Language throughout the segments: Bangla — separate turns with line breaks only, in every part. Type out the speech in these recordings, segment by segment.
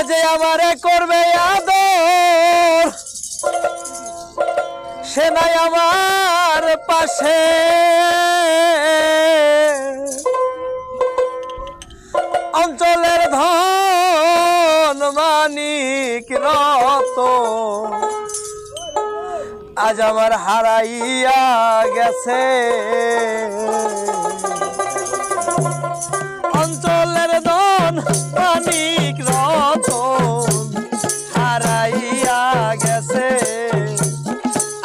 যে আমারে করবে আদর সে নাই আমার পাশে অঞ্চলের ধন মানিক রতন আজ আমার হারাইয়া গেছে অঞ্চলের ধন মানিক রতন হারাইয়া গেছে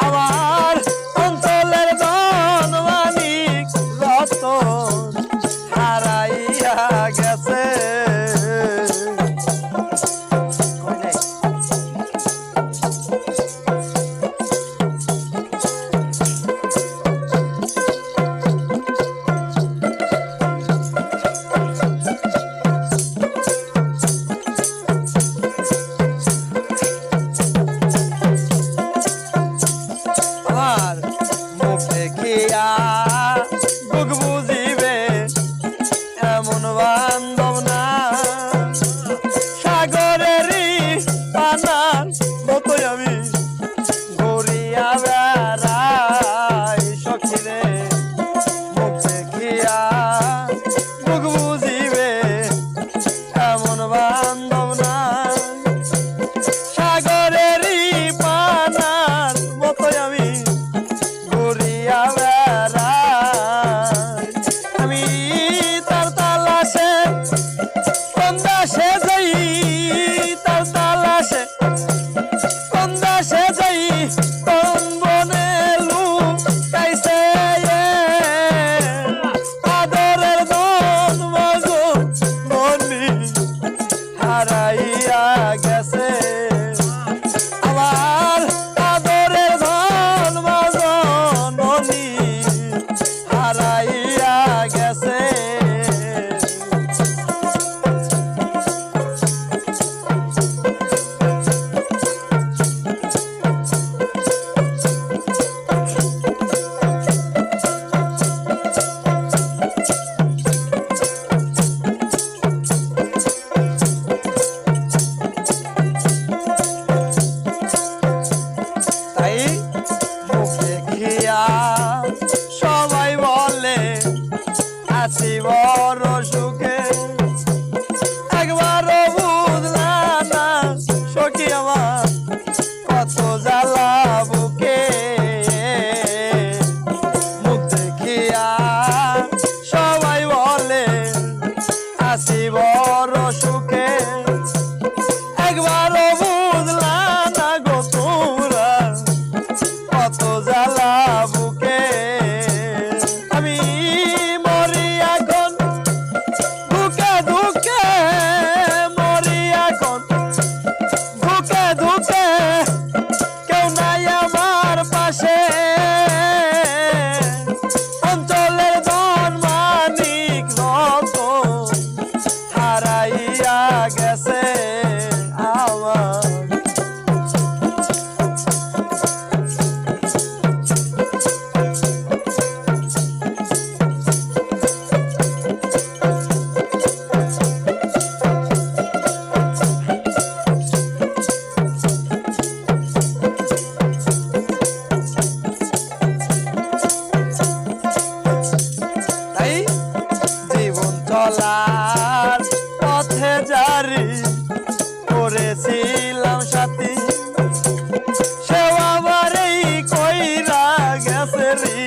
আমার অঞ্চলের ধন মানিক রতন হারাইয়া গেছে বুক বুঝিবে এমন বান্ধব না সাগরেরই পানার মতোই আমি ঘুরিয়া বেড়াই সখিরে মুখ দেখিয়া বুক বুঝিবে এমন বান্ধব না সাগরেরই পানার মতোই আমি ঘুরিয়া হারাইয়া গেছে আমার আদরের ধন মাজননী হারাইয়া গেছে সবাই বলে আছি বড় সুখে একবারও বুঝলাম না সখী আমার কত জ্বালা বুকে মুখ দেখিয়া সবাই বলে আছি বড় সুখে একবারও বুঝলাম না গো তোমরা কত জ্বালা বুকে আমি মরি এখন ধুকে ধুকে মরি এখন ধুকে ধুকে কেউ নাই আমার পাশে অঞ্চলের ধন মানিক রতন হারাইয়া গেছে আমার চলার পথে জারি করেছিলাম সাথী সেও আবার এই কইরা গেছে রে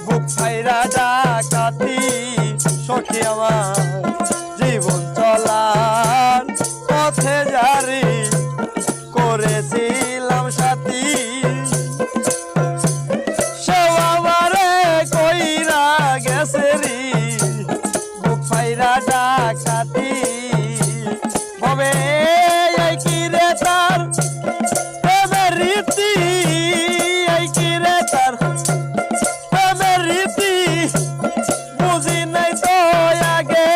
বুক ফাইরা ডাকাতি সখী আমার জীবন চলার পথে জারি করেছিলাম সাথী সেও আবার কইরা গেছে রে ডাকাতি হবে এই কি রে তার প্রেমের রীতি এই কি রে তার প্রেমের রীতি বুঝি নাই তো আগে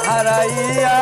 হারাইয়া